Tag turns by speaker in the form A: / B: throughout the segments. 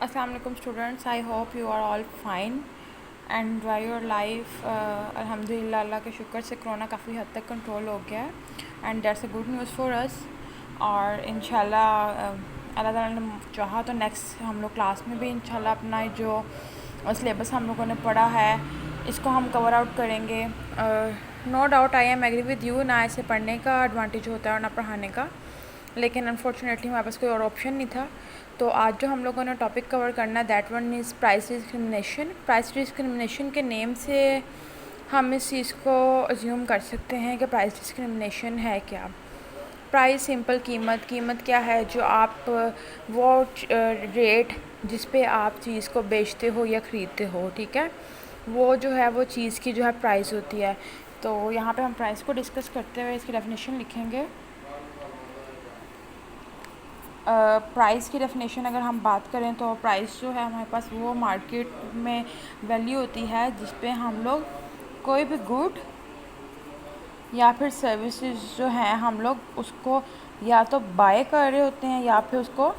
A: अस्सलाम वालेकुम students, I hope you are all fine and enjoy your life. अल्हम्दुलिल्लाह, अल्लाह के शुक्र से कोरोना काफ़ी हद तक कंट्रोल हो गया है and that's a good news for us. और इंशाल्लाह अल्लाह ताला ने चाहा तो नेक्स्ट हम लोग क्लास में भी इंशाल्लाह अपना जो सिलेबस हम लोगों ने पढ़ा है इसको हम कवर आउट करेंगे। No doubt I am agree with you, ना ऐसे पढ़ने का एडवांटेज होता है और ना पढ़ाने का, लेकिन अनफॉर्चुनेटली हमारे पास कोई और ऑप्शन नहीं था। तो आज जो हम लोगों ने टॉपिक कवर करना है that one is price discrimination. Price discrimination के नेम से हम इस चीज़ को अज्यूम कर सकते हैं कि प्राइस डिस्क्रिमिनेशन है क्या। प्राइस सिंपल कीमत क्या है, जो आप वो रेट जिस पे आप चीज़ को बेचते हो या ख़रीदते हो, ठीक है, वो जो है वो चीज़ की जो है प्राइस होती है। तो यहाँ पे हम प्राइस को डिस्कस करते हुए इसकी डेफिनेशन लिखेंगे। प्राइस की डेफिनेशन अगर हम बात करें तो प्राइस जो है हमारे पास वो मार्केट में वैल्यू होती है जिस पे हम लोग कोई भी गुड या फिर सर्विसेज जो हैं हम लोग उसको या तो बाय कर रहे होते हैं या फिर उसको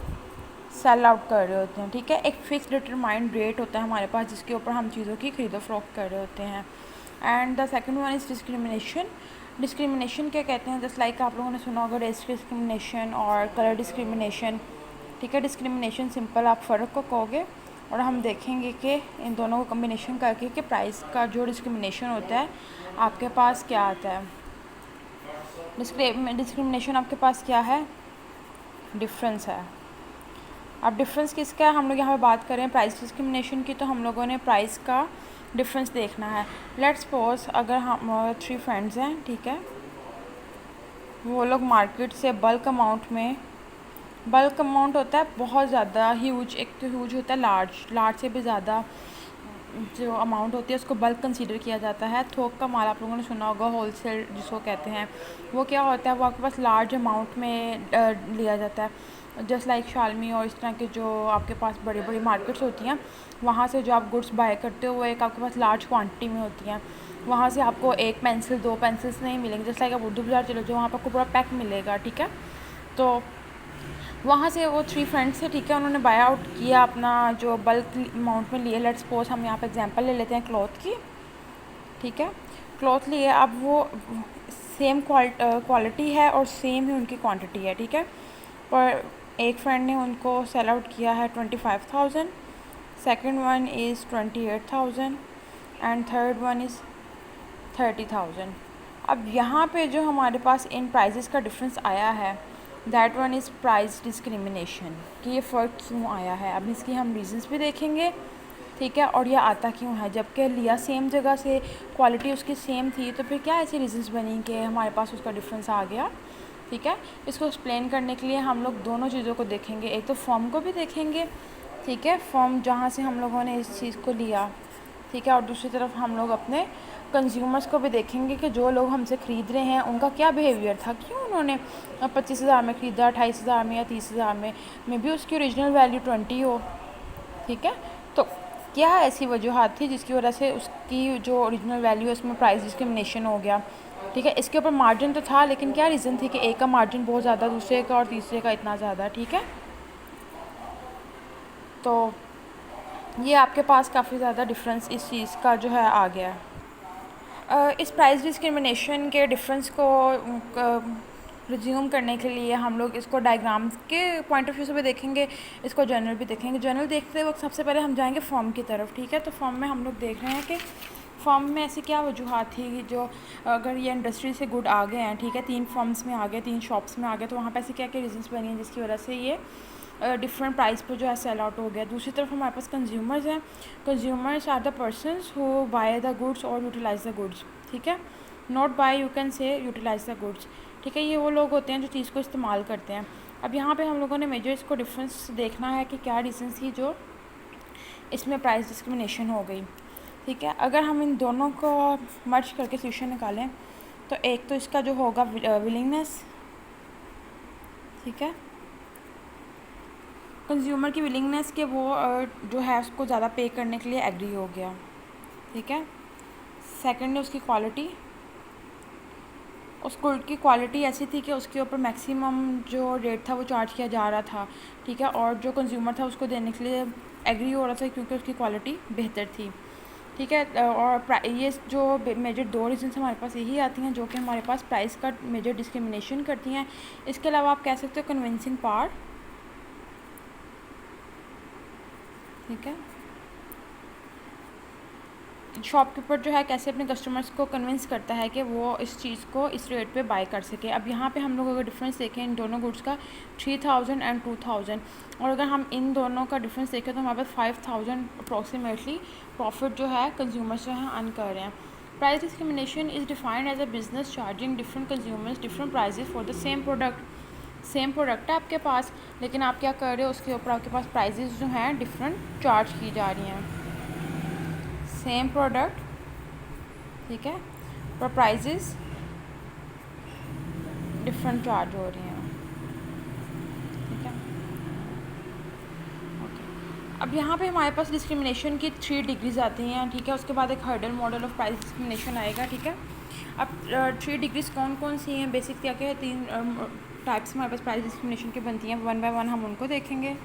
A: सेल आउट कर रहे होते हैं, ठीक है। एक फिक्स डिटरमाइंड रेट होता है हमारे पास जिसके ऊपर हम चीज़ों की खरीदो फरोख्त कर रहे होते हैं। And the second one is discrimination. Discrimination क्या कहते हैं, जस्ट लाइक आप लोगों ने सुना होगा रेस डिस्क्रिमिनेशन और कलर डिस्क्रिमिनेशन, ठीक है। डिस्क्रिमिनेशन सिंपल आप फ़र्क को कहोगे और हम देखेंगे कि इन दोनों को कम्बिनेशन करके कि प्राइस का जो डिस्क्रिमिनेशन होता है आपके पास क्या आता है। डिस्क्रिमिनेशन आपके पास क्या है, डिफरेंस है। अब डिफरेंस किसका है, हम लोग यहाँ पे बात करें प्राइस डिस्क्रिमिनेशन की, तो हम लोगों ने प्राइस का डिफरेंस देखना है। लेट्स सपोज अगर हम 3 फ्रेंड्स हैं, ठीक है, वो लोग मार्केट से बल्क अमाउंट होता है बहुत ज़्यादा ह्यूज, एक तो ह्यूज होता है लार्ज से भी ज़्यादा जो अमाउंट होती है उसको बल्क कंसीडर किया जाता है। थोक का माल आप लोगों ने सुना होगा, होलसेल जिसको कहते हैं, वो क्या होता है, वो आपके पास लार्ज अमाउंट में लिया जाता है। जस्ट लाइक शालमी और इस तरह के जो आपके पास बड़ी बड़ी मार्केट्स होती हैं, वहाँ से जो आप गुड्स बाय करते हो वो एक आपके पास लार्ज क्वांटिटी में होती हैं। वहाँ से आपको 1 पेंसिल 2 पेंसिल्स नहीं मिलेंगे, जस्ट लाइक आप उर्दू बाज़ार चले जाओ वहाँ पर आपको पूरा पैक मिलेगा, ठीक है। तो वहाँ से वो 3 फ्रेंड्स थे, ठीक है, उन्होंने बाय आउट किया अपना जो बल्क अमाउंट में लिए। लेट्स सपोज हम यहाँ पे एग्जांपल ले लेते हैं क्लॉथ की, ठीक है। क्लॉथ लिए, अब वो सेम क्वालिटी है और सेम ही उनकी क्वांटिटी है, ठीक है, पर एक फ्रेंड ने उनको सेल आउट किया है 25,000, second one is 28,000 and third one is 30,000। अब यहाँ पे जो हमारे पास इन प्राइजेस का डिफरेंस आया है that one is price discrimination, कि ये फ़र्क क्यों आया है। अब इसकी हम रीजंस भी देखेंगे, ठीक है, और यह आता क्यों है, जबकि लिया सेम जगह से, क्वालिटी उसकी सेम थी, तो फिर क्या ऐसी रीजंस बनी कि हमारे पास उसका डिफरेंस आ गया, ठीक है। इसको एक्सप्लेन करने के लिए हम लोग दोनों चीज़ों को देखेंगे, एक तो फॉर्म को भी देखेंगे, ठीक है, फॉर्म जहाँ से हम लोगों ने इस चीज़ को लिया, ठीक है, और दूसरी तरफ हम लोग अपने कंज्यूमर्स को भी देखेंगे कि जो लोग हमसे ख़रीद रहे हैं उनका क्या बिहेवियर था, क्यों उन्होंने 25,000 में ख़रीदा, 28,000 में या 30,000 में भी उसकी ओरिजिनल वैल्यू 20 हो, ठीक है। तो क्या ऐसी वजूहत थी जिसकी वजह से उसकी जो ओरिजिनल वैल्यू है उसमें प्राइस डिस्क्रिमिनेशन हो गया, ठीक है। इसके ऊपर मार्जिन तो था, लेकिन क्या रीज़न थी कि एक का मार्जिन बहुत ज़्यादा, दूसरे का और तीसरे का इतना ज़्यादा, ठीक है। तो ये आपके पास काफ़ी ज़्यादा डिफरेंस इस चीज़ का जो है आ गया है। इस प्राइस डिस्क्रिमिनेशन के डिफरेंस को रिज्यूम करने के लिए हम लोग इसको डायग्राम्स के पॉइंट ऑफ व्यू से भी देखेंगे, इसको जनरल भी देखेंगे। जनरल देखते वक्त सबसे पहले हम जाएंगे फॉर्म की तरफ, ठीक है। तो फॉर्म में हम लोग देख रहे हैं कि फॉर्म में ऐसी क्या वजूहत थी जो अगर ये इंडस्ट्री से गुड आ गए हैं, ठीक है, 3 फॉर्म्स में आ गए, 3 शॉप्स में आ गए, तो वहाँ पर ऐसी क्या क्या रीजंस बनी हैं जिसकी वजह से ये डिफरेंट प्राइस पर जो है सेल आउट हो गया। दूसरी तरफ हमारे पास कंज्यूमर्स हैं। Consumers are the persons who buy the goods और यूटिलाइज द गुड्स, ठीक है, not buy, you can say utilize the goods, ठीक है। ये वो लोग होते हैं जो चीज़ को इस्तेमाल करते हैं। अब यहाँ पे हम लोगों ने मेजर इसको डिफरेंस देखना है कि क्या रीजंस थी जो इसमें प्राइस डिस्क्रिमिनेशन हो गई, ठीक है। अगर हम इन दोनों को मर्ज करके सोल्यूशन निकालें तो एक तो इसका जो होगा विलिंगनेस, ठीक है, कंज्यूमर की विलिंगनेस के वो जो है उसको ज़्यादा पे करने के लिए एग्री हो गया, ठीक है। सेकंड है उसकी क्वालिटी, उस गुड की क्वालिटी ऐसी थी कि उसके ऊपर मैक्सिमम जो रेट था वो चार्ज किया जा रहा था, ठीक है, और जो कंज्यूमर था उसको देने के लिए एग्री हो रहा था क्योंकि उसकी क्वालिटी बेहतर थी, ठीक है। और ये जो मेजर दो रीज़न्स हमारे पास यही आती हैं जो कि हमारे पास प्राइस का मेजर डिस्क्रिमिनेशन करती हैं। इसके अलावा आप कह सकते हो कन्विंसिंग पार्ट, ठीक है। शॉपकीपर जो है कैसे अपने कस्टमर्स को कन्विंस करता है कि वो इस चीज़ को इस रेट पे बाय कर सके। अब यहाँ पे हम लोग अगर डिफरेंस देखें इन दोनों गुड्स का 3000 एंड 2000, और अगर हम इन दोनों का डिफरेंस देखें तो हमारे पास 5000 अप्रॉक्सीमेटली प्रॉफिट जो है कंज्यूमर्स जो हैं अर्न कर रहे हैं। Price discrimination is defined as a business charging different consumers different prices for the same product. Same product है आपके पास, लेकिन आप क्या कर रहे हो, उसके ऊपर आपके पास प्राइजेस जो हैं डिफरेंट चार्ज की जा रही हैं। सेम प्रोडक्ट, ठीक है, पर प्राइजेस डिफरेंट चार्ज हो रही हैं, ठीक है, ओके। अब यहाँ पे हमारे पास डिस्क्रिमिनेशन की 3 डिग्रीज आती हैं, ठीक है। उसके बाद एक hurdle model of price discrimination आएगा, ठीक है। अब 3 डिग्रीज कौन कौन सी हैं, बेसिक क्या क्या है, 3 टाइप्स हमारे पास प्राइस डिस्क्रिमिनेशन की बनती हैं। वन बाय वन हम उनको देखेंगे।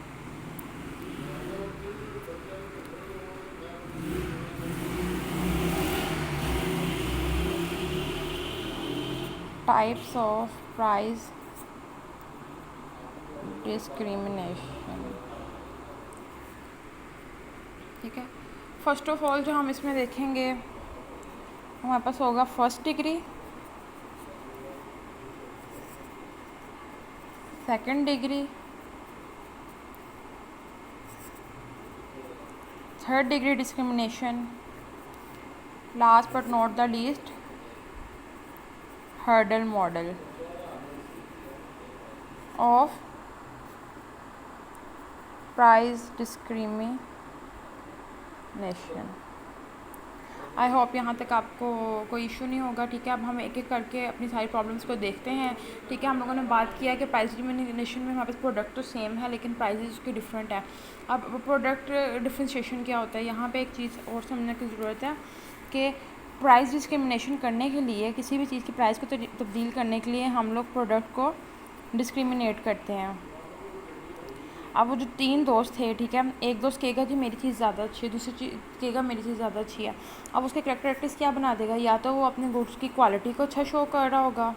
A: टाइप्स ऑफ प्राइस डिस्क्रिमिनेशन, ठीक है। फर्स्ट ऑफ ऑल जो हम इसमें देखेंगे हमारे पास होगा first degree, second degree, third degree discrimination, last but not the least hurdle model of price discrimination. I hope यहाँ तक आपको कोई इशू नहीं होगा, ठीक है। अब हम एक एक करके अपनी सारी प्रॉब्लम्स को देखते हैं, ठीक है। हम लोगों ने बात किया कि प्राइस डिस्क्रिमिनेशन में हमारे पास प्रोडक्ट तो सेम है लेकिन प्राइजेस उसकी डिफरेंट है। अब प्रोडक्ट डिफ्रेंशिएशन क्या होता है, यहाँ पे एक चीज़ और समझने की ज़रूरत है कि प्राइस डिस्क्रिमिनेशन करने के लिए, किसी भी चीज़ की प्राइस को तब्दील करने के लिए हम लोग प्रोडक्ट को डिस्क्रिमिनेट करते हैं। अब वो जो 3 दोस्त थे, ठीक है, एक दोस्त कहेगा कि मेरी चीज़ ज़्यादा अच्छी है, दूसरी चीज़ कहेगा मेरी चीज़ ज़्यादा अच्छी है। अब उसके कैरेक्टरिस्टिक्स क्या बना देगा, या तो वो अपने गुड्स की क्वालिटी को अच्छा शो कर रहा होगा,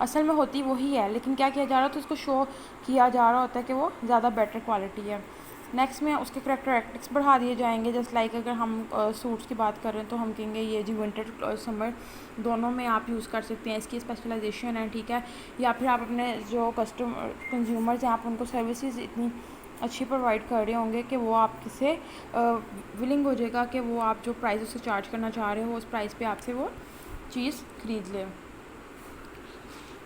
A: असल में होती वही है लेकिन क्या किया जा रहा है तो उसको शो किया जा रहा होता है कि वो ज़्यादा बेटर क्वालिटी है। नेक्स्ट में उसके कैरेक्टरिस्टिक्स बढ़ा दिए जाएंगे, जस्ट लाइक अगर हम सूट्स की बात करें तो हम कहेंगे ये जी विंटर समर दोनों में आप यूज़ कर सकते हैं, इसकी स्पेशलाइजेशन है, ठीक है। या फिर आप अपने जो कंज्यूमर्स हैं आप उनको सर्विसेज इतनी अच्छी प्रोवाइड कर रहे होंगे कि वो आपसे विलिंग हो जाएगा कि वो आप जो प्राइस उससे चार्ज करना चाह रहे हो उस प्राइस पे आपसे वो चीज़ खरीद लें।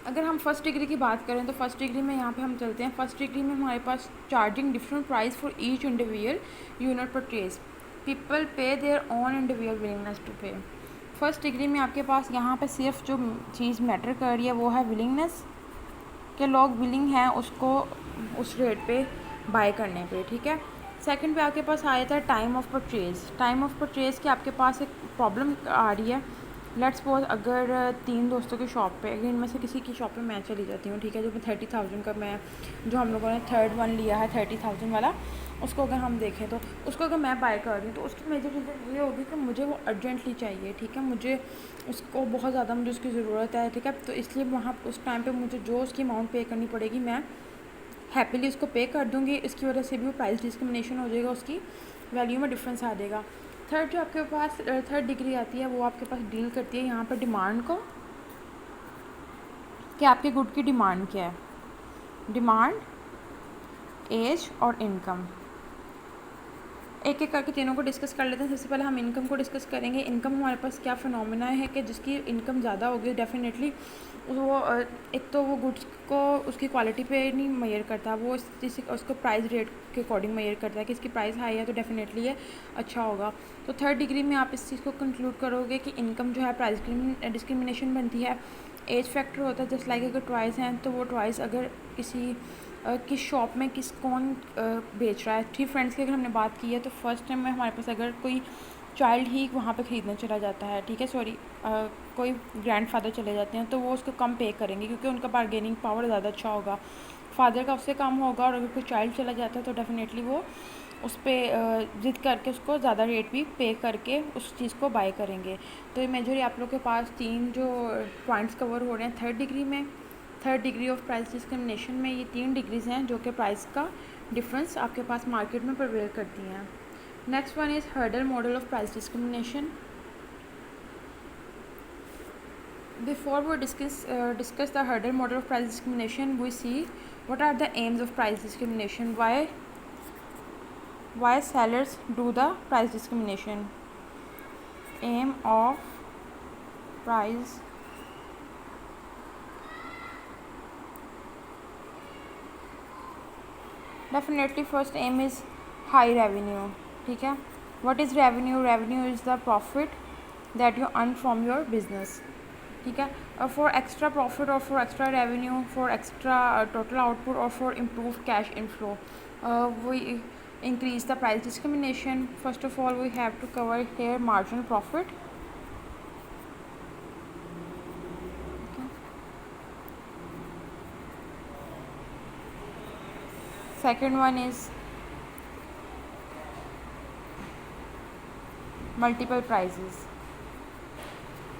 A: अगर हम फर्स्ट डिग्री की बात करें तो फर्स्ट डिग्री में यहाँ पे हम चलते हैं। फर्स्ट डिग्री में हमारे पास charging different price for each individual unit purchase, people pay their own individual willingness to pay. First degree में आपके पास यहाँ पे सिर्फ जो चीज़ मैटर कर रही है वो है विलिंगनेस, कि लोग विलिंग हैं उसको उस रेट पे बाय करने पे, ठीक है। सेकंड पे आपके पास आया था time of purchase. Time of purchase की आपके पास एक प्रॉब्लम आ रही है। लेट्स सपोज अगर 3 दोस्तों की शॉप पे, अगर इनमें से किसी की शॉप पे मैं चली जाती हूँ, ठीक है, जो 30,000 का मैं जो हम लोगों ने थर्ड वन लिया है 30,000 वाला, उसको अगर हम देखें तो उसको अगर मैं बाय कर रही हूँ तो उसकी मेजर रीज़न ये होगी कि मुझे वो अर्जेंटली चाहिए, ठीक है, मुझे उसको बहुत ज़्यादा मुझे उसकी ज़रूरत है, ठीक है। तो इसलिए वहाँ उस टाइम पर मुझे जो उसकी अमाउंट पे करनी पड़ेगी मैं हैप्पीली उसको पे कर दूँगी। इसकी वजह से भी वो प्राइस डिस्क्रिमिनेशन हो जाएगा, उसकी वैल्यू में डिफरेंस आ जाएगा। थर्ड जो आपके पास थर्ड डिग्री आती है वो आपके पास डील करती है यहाँ पर डिमांड को, कि आपके गुड की डिमांड क्या है, डिमांड, एज और इनकम। एक एक करके तीनों को डिस्कस कर लेते हैं। सबसे पहले हम इनकम को डिस्कस करेंगे। इनकम हमारे पास क्या फिनोमिना है कि जिसकी इनकम ज़्यादा होगी डेफिनेटली वो एक तो वो गुड्स को उसकी क्वालिटी पे नहीं मेजर करता, वो उसको प्राइस रेट के अकॉर्डिंग मेजर करता है कि इसकी प्राइस हाई है तो डेफिनेटली ये अच्छा होगा। तो थर्ड डिग्री में आप इस चीज़ को कंक्लूड करोगे कि इनकम जो है प्राइस डिस्क्रिमिनेशन बनती है। एज फैक्टर होता है, जस्ट लाइक अगर ट्वाइस हैं तो वो ट्वाइस अगर किस शॉप में कौन बेच रहा है। 3 फ्रेंड्स की अगर हमने बात की है तो फर्स्ट टाइम में हमारे पास अगर कोई चाइल्ड ही वहाँ पे ख़रीदने चला जाता है, ठीक है, सॉरी कोई ग्रैंडफादर चले जाते हैं तो वो उसको कम पे करेंगे क्योंकि उनका बारगेनिंग पावर ज़्यादा अच्छा होगा, फादर का उससे कम होगा। और अगर कोई चाइल्ड चला जाता है तो डेफिनेटली वो उस पर ज़िद करके उसको ज़्यादा रेट भी पे करके उस चीज़ को बाय करेंगे। तो ये मेजरली आप लोग के पास 3 जो पॉइंट्स कवर हो रहे हैं थर्ड डिग्री में, third degree of price discrimination में, ये 3 डिग्रीज़ हैं जो कि प्राइस का डिफरेंस आपके पास मार्केट में प्रिवेल करती हैं। Next one is hurdle model of price discrimination. Before we discuss the Hurdle model of price discrimination, we see what are the aims of price discrimination. Why sellers do the price discrimination? Aim of price definitely first aim is high revenue, ठीक है. What is revenue? Revenue is the profit that you earn from your business, ठीक है. For extra profit or for extra revenue, for extra total output or for improved cash inflow, we increase the price discrimination. First of all, we have to cover here marginal profit. Okay. Second one is multiple prices.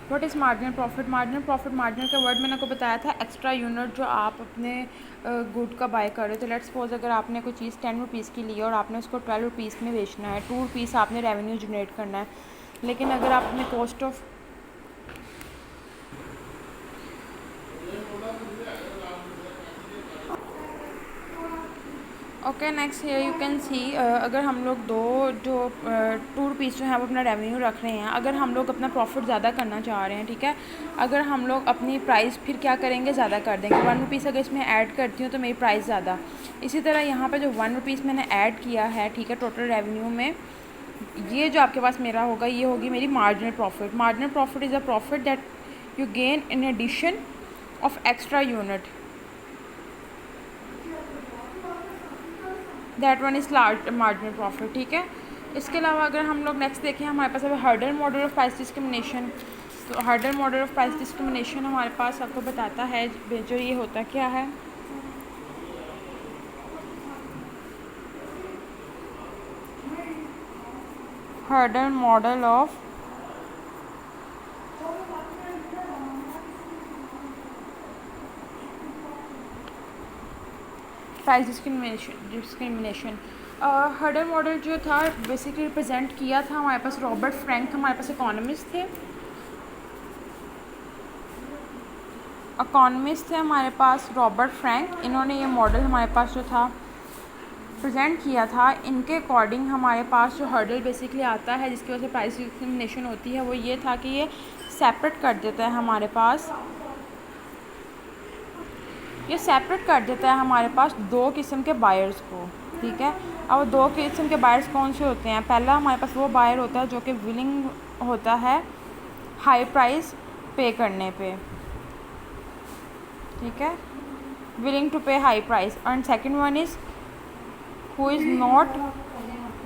A: What is marginal profit? Marginal profit, marginal का word मैंने आपको बताया था, extra unit जो आप अपने good का bye कर रहे हो. तो लेट्स सपोज अगर आपने कोई चीज़ 10 रुपीज़ की ली है और आपने उसको 12 रुपीज़ में बेचना है, 2 रुपीज़ आपने रेवेन्यू जनरेट करना है. लेकिन अगर आप अपने cost of okay next here you can see, अगर हम लोग 2 रुपीज़ जो है वो अपना रेवेन्यू रख रहे हैं, अगर हम लोग अपना प्रॉफिट ज़्यादा करना चाह रहे हैं, ठीक है, अगर हम लोग अपनी प्राइस फिर क्या करेंगे, ज़्यादा कर देंगे. 1 रुपीज़ अगर इसमें ऐड करती हूँ तो मेरी प्राइस ज़्यादा. इसी तरह यहाँ पे जो 1 रुपीज़ मैंने ऐड किया है, ठीक है, टोटल रेवेन्यू में, ये जो आपके पास मेरा होगा ये होगी मेरी marginal profit. Marginal profit is a profit that you gain in addition of extra unit. That one is large marginal profit, ठीक है. इसके अलावा अगर हम लोग नेक्स्ट देखें, हमारे पास अभी hurdle model of price discrimination. तो hurdle model of price discrimination हमारे पास आपको बताता है जो ये होता क्या है. Hurdle model of price discrimination. Hurdle model जो था बेसिकली रिप्रेजेंट किया था हमारे पास रॉबर्ट फ्रैंक, हमारे पास इकोनॉमिस्ट थे हमारे पास रॉबर्ट फ्रैंक. इन्होंने ये मॉडल हमारे पास जो था प्रेजेंट किया था. इनके अकॉर्डिंग हमारे पास जो हर्डल बेसिकली आता है जिसकी वजह से प्राइस डिस्क्रिमिनेशन होती है, वो ये था कि ये सेपरेट कर देता है हमारे पास, ये सेपरेट कर देता है हमारे पास 2 किस्म के बायर्स को, ठीक है. अब 2 किस्म के बायर्स कौन से होते हैं? पहला हमारे पास वो बायर होता है जो कि विलिंग होता है हाई प्राइस पे करने पे, ठीक है, willing to pay high price. And second one is who is not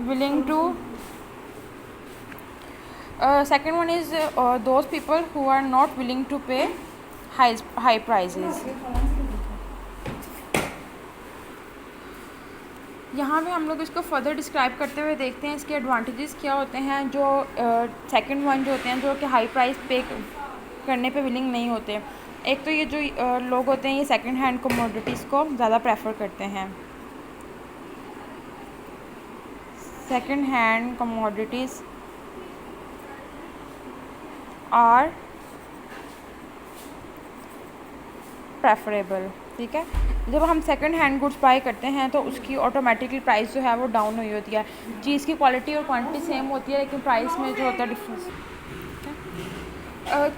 A: willing to second one is those people who are not willing to pay high prices. यहाँ पे हम लोग इसको फर्दर डिस्क्राइब करते हुए देखते हैं इसके एडवांटेजेस क्या होते हैं. जो सेकंड वन जो होते हैं जो कि हाई प्राइस पे करने पे विलिंग नहीं होते. एक तो ये जो लोग होते हैं ये सेकंड हैंड कमोडिटीज़ को ज़्यादा प्रेफर करते हैं. Second hand commodities are preferable, ठीक है. जब हम सेकंड हैंड गुड्स बाय करते हैं तो उसकी ऑटोमेटिकली प्राइस जो है वो डाउन हुई होती है. चीज़ की क्वालिटी और क्वांटिटी सेम होती है लेकिन प्राइस में जो होता है डिफरेंस,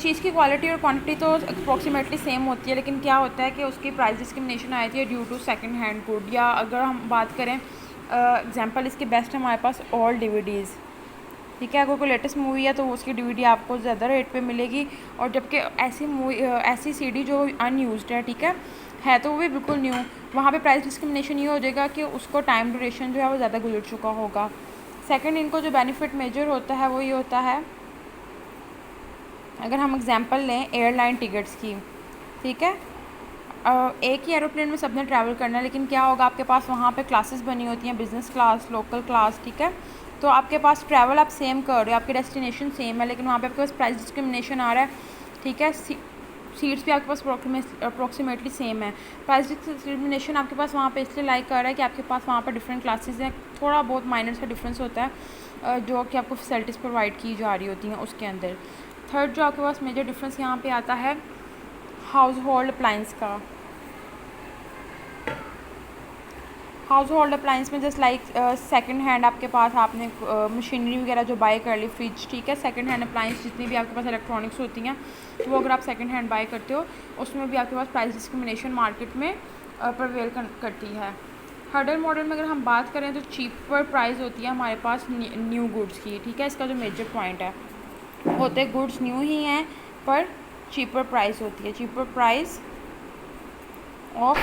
A: चीज़ की क्वालिटी और क्वांटिटी तो अप्रॉक्सीमेटली सेम होती है लेकिन क्या होता है कि उसकी प्राइस डिस्क्रिमिनेशन आती है due to second hand good. या अगर हम बात करें एग्जांपल इसके बेस्ट हमारे पास ऑल डीवीडीज़, ठीक है. अगर कोई लेटेस्ट मूवी है तो उसकी डीवीडी आपको ज़्यादा रेट पे मिलेगी. और जबकि ऐसी सीडी जो अनयूज्ड है, ठीक है तो वो भी बिल्कुल न्यू, वहाँ पे प्राइस डिस्क्रिमिनेशन ये हो जाएगा कि उसको टाइम ड्यूरेशन जो है वो ज़्यादा गुजर चुका होगा. सेकंड इनको जो बेनिफिट मेजर होता है वो ये होता है, अगर हम एग्जांपल लें एयरलाइन टिकट्स की, ठीक है, एक ही एरोप्लेन में सबने ट्रैवल करना है, लेकिन क्या होगा आपके पास वहाँ पे क्लासेस बनी होती हैं, बिज़नेस क्लास, लोकल क्लास, ठीक है। तो आपके पास ट्रैवल आप सेम कर रहे हो, आपके डेस्टिनेशन सेम है, लेकिन वहाँ पे आपके पास प्राइस डिस्क्रिमिनेशन आ रहा है, ठीक है। सीट्स भी आपके पास अप्रॉक्सीमेटली सेम है। प्राइस डिस्क्रिमिनेशन आपके पास वहाँ पे इसलिए लाइक कर रहा है कि आपके पास वहाँ पर डिफरेंट क्लासेस हैं, थोड़ा बहुत माइनर सा डिफरेंस होता है जो कि आपको फैसिलिटीज़ प्रोवाइड की जा रही होती हैं उसके अंदर। थर्ड जो आपके पास मेजर डिफरेंस यहाँ पे आता है हाउस होल्ड अप्लाइंस का। हाउस होल्ड अप्लाइंस में जस्ट लाइक सेकंड हैंड आपके पास आपने मशीनरी वगैरह जो बाय कर ली, फ्रिज, ठीक है, सेकंड हैंड अप्लाइंस जितनी भी आपके पास इलेक्ट्रॉनिक्स होती हैं वो अगर आप सेकंड हैंड बाय करते हो उसमें भी आपके पास प्राइस डिस्क्रिमिनेशन मार्केट में प्रवेल करती है। हर्डल मॉडल में अगर हम बात करें तो चीपर प्राइस होती है हमारे पास न्यू गुड्स की, ठीक है। इसका जो मेजर पॉइंट है, होते गुड्स न्यू ही हैं पर चीपर प्राइस होती है, cheaper price of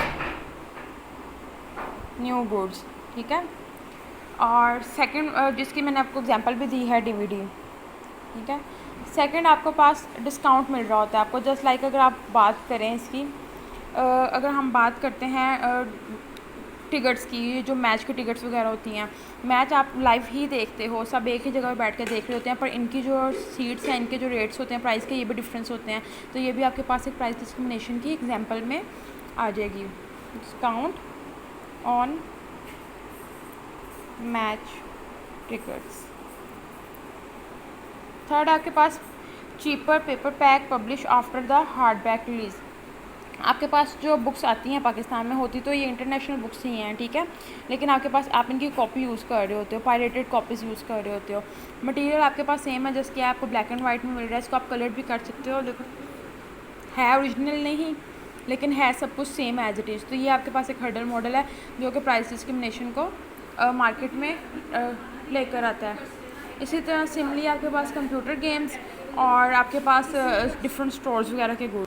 A: new goods, ठीक है। और सेकंड जिसकी मैंने आपको एग्जांपल भी दी है डीवीडी, ठीक है। सेकंड आपको पास डिस्काउंट मिल रहा होता है आपको, जस्ट लाइक अगर आप बात करें इसकी, अगर हम बात करते हैं टिकट्स की, जो मैच की टिकट्स वगैरह होती हैं, मैच आप लाइव ही देखते हो, सब एक ही जगह पर बैठ के देख रहे होते हैं, पर इनकी जो सीट्स हैं, इनके जो रेट्स होते हैं प्राइस के, ये भी डिफरेंस होते हैं। तो ये भी आपके पास एक प्राइस डिस्क्रिमिनेशन की एग्जांपल में आ जाएगी। Discount on match tickets. Third आपके पास cheaper paperback publish after the hardback release. आपके पास जो बुक्स आती हैं पाकिस्तान में होती तो ये इंटरनेशनल बुक्स ही हैं, ठीक है, लेकिन आपके पास आप इनकी कॉपी यूज़ कर रहे होते हो, पायरेटेड कॉपीज़ यूज़ कर रहे होते हो। मटेरियल आपके पास सेम है, जैसे कि आपको ब्लैक एंड वाइट में मिल रहा है, इसको आप कलर भी कर सकते हो, लेकिन है ओरिजिनल नहीं, लेकिन है सब कुछ सेम एज इट इज़। तो ये आपके पास एक हर्डल मॉडल है जो कि प्राइस डिस्क्रिमिनेशन को मार्केट में लेकर आता है। इसी तरह सिमिलरली आपके पास कंप्यूटर गेम्स और आपके पास डिफरेंट स्टोर्स वगैरह के गुड।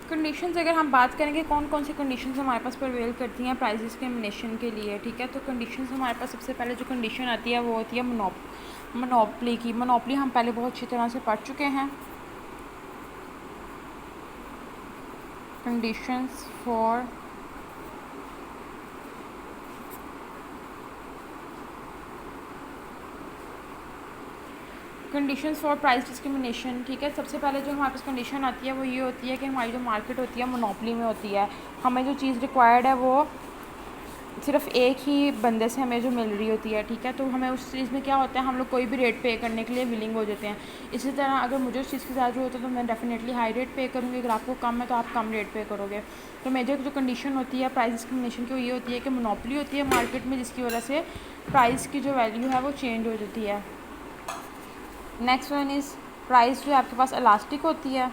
A: कंडीशंस अगर हम बात करेंगे कौन कौन सी कंडीशंस हमारे पास प्रिवेल करती हैं प्राइस डिस्क्रिमिनेशन के लिए, ठीक है। तो कंडीशंस हमारे पास सबसे पहले जो कंडीशन आती है वो होती है मोनोपली की। मोनोपली हम पहले बहुत अच्छी तरह से पढ़ चुके हैं। कंडीशंस फॉर प्राइस डिस्क्रिमिनेशन, ठीक है। सबसे पहले जो हमारे पास कंडीशन आती है वो ये होती है कि हमारी जो मार्केट होती है मोनोपली में होती है, हमें जो चीज़ रिक्वायर्ड है वो सिर्फ एक ही बंदे से हमें जो मिल रही होती है, ठीक है। तो हमें उस चीज़ में क्या होता है, हम लोग कोई भी रेट पे करने के लिए विलिंग हो जाते हैं। इसी तरह अगर मुझे उस चीज़ की ज़्यादा जरूरत है तो मैं डेफिनेटली हाई रेट पे करूँगी, अगर आपको कम है तो आप कम रेट पे करोगे। तो मेजर जो कंडीशन होती है प्राइस डिस्क्रिमिनेशन की वो ये होती है कि मोनोपली होती है मार्केट में, जिसकी वजह से प्राइस की जो वैल्यू है वो चेंज हो जाती है। नेक्स्ट वन इज़ प्राइस जो है आपके पास इलास्टिक होती है,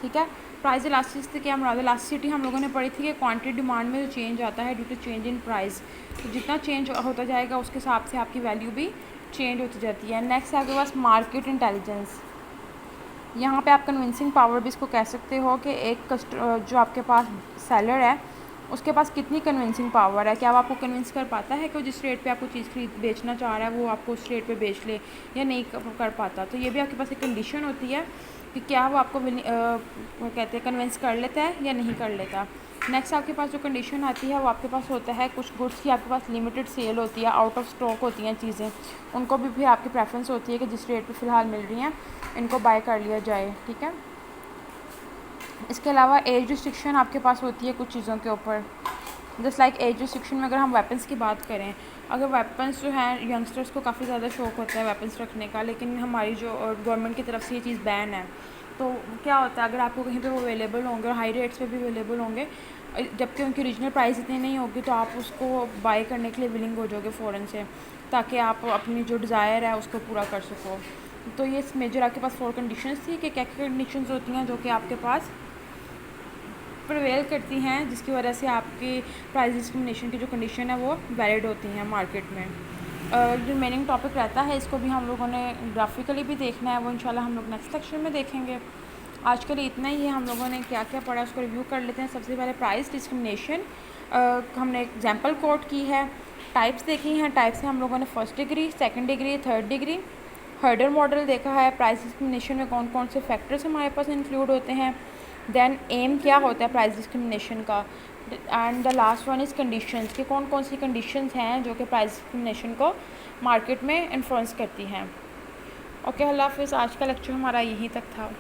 A: ठीक है। प्राइस इलास्टिसिटी क्या मुराद, इलास्टिसिटी हम लोगों ने पढ़ी थी कि क्वांटिटी डिमांड में जो चेंज आता है due to change in price, तो जितना चेंज होता जाएगा उसके हिसाब से आपकी वैल्यू भी चेंज होती जाती है। नेक्स्ट आपके पास मार्केट इंटेलिजेंस। यहाँ पे आप कन्विंसिंग पावर भी इसको कह सकते हो कि एक जो आपके पास सेलर है उसके पास कितनी कन्विंसिंग पावर है, क्या वो आपको कन्विंस कर पाता है कि वो जिस रेट पे आपको चीज़ बेचना चाह रहा है वो आपको उस रेट पे बेच ले, या नहीं कर पाता। तो ये भी आपके पास एक कंडीशन होती है कि क्या वो आपको कहते हैं कन्विंस कर लेता है या नहीं कर लेता। नेक्स्ट आपके पास जो कंडीशन आती है वो आपके पास होता है कुछ गुड्स की आपके पास लिमिटेड सेल होती है, आउट ऑफ स्टॉक होती हैं चीज़ें, उनको भी फिर आपकी प्रेफरेंस होती है कि जिस रेट पे फ़िलहाल मिल रही हैं इनको बाय कर लिया जाए, ठीक है। इसके अलावा एज रिस्ट्रिक्शन आपके पास होती है कुछ चीज़ों के ऊपर, जस्ट लाइक एज रिस्ट्रिक्शन में अगर हम वेपन्स की बात करें, अगर वेपन्स जो हैं यंगस्टर्स को काफ़ी ज़्यादा शौक होता है वेपन्स रखने का, लेकिन हमारी जो गवर्नमेंट की तरफ से ये चीज़ बैन है, तो क्या होता है अगर आपको कहीं पे वो अवेलेबल होंगे और हाई रेट्स पे भी अवेलेबल होंगे, जबकि उनकी ओरिजिनल प्राइस इतनी नहीं होगी, तो आप उसको बाय करने के लिए विलिंग हो जाओगे फ़ौरन से, ताकि आप अपनी जो डिज़ायर है उसको पूरा कर सको। तो ये मेजर आपके पास 4 कंडीशंस थी कि क्या क्या कंडीशंस होती हैं जो कि आपके पास प्रिवेल करती हैं, जिसकी वजह से आपकी प्राइस डिस्क्रिमिनेशन की जो कंडीशन है वो वैलिड होती हैं मार्केट में। रिमेनिंग टॉपिक रहता है, इसको भी हम लोगों ने ग्राफिकली भी देखना है, वो इंशाल्लाह हम लोग नेक्स्ट सेक्शन में देखेंगे। आज के लिए इतना ही है, हम लोगों ने क्या क्या पढ़ा उसको रिव्यू कर लेते हैं। सबसे पहले प्राइस डिस्क्रिमिनेशन हमने एग्जाम्पल कोट की है, टाइप्स देखी हैं। टाइप्स में हम लोगों ने first degree, second degree, third degree, हर्डर model देखा है। प्राइस डिस्क्रिमिनेशन में कौन कौन से फैक्टर्स हमारे पास इंक्लूड होते हैं। देन एम क्या होता है प्राइस डिस्क्रिमिनेशन का। And the last one is conditions, कि कौन कौन सी कंडीशंस हैं जो कि प्राइस डिस्क्रिमिनेशन को मार्केट में इन्फ्लुएंस करती हैं। ओके, अल्लाह हाफ़िज़। आज का लेक्चर हमारा यहीं तक था।